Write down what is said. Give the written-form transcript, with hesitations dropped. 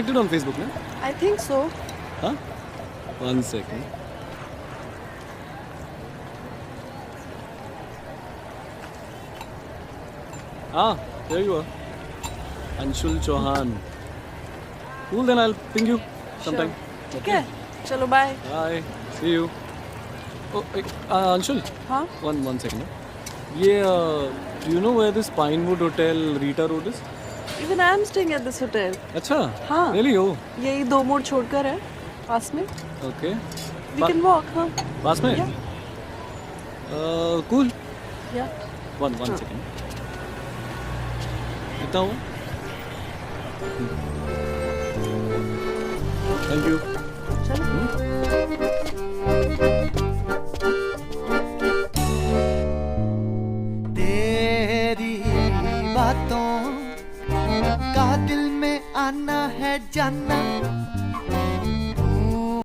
connected on Facebook, no? I think so. Huh? 1 second. Ah, there you are. Anshul Chauhan. Cool, then I'll ping you sometime. Sure. ठीक है चलो bye. Bye. See you. Oh, Anshul. हाँ One second. ये do you know where this Pinewood Hotel Rita Road is? even I am staying at this hotel. अच्छा. हाँ. Really? Oh. यही 2 मोड़ छोड़कर है पास में. Okay. We can walk. हाँ. पास में? Yeah. Cool. Yeah. One second. कितना हुआ? Thank you. चलो. तेरी बातों का दिल में आना है जाना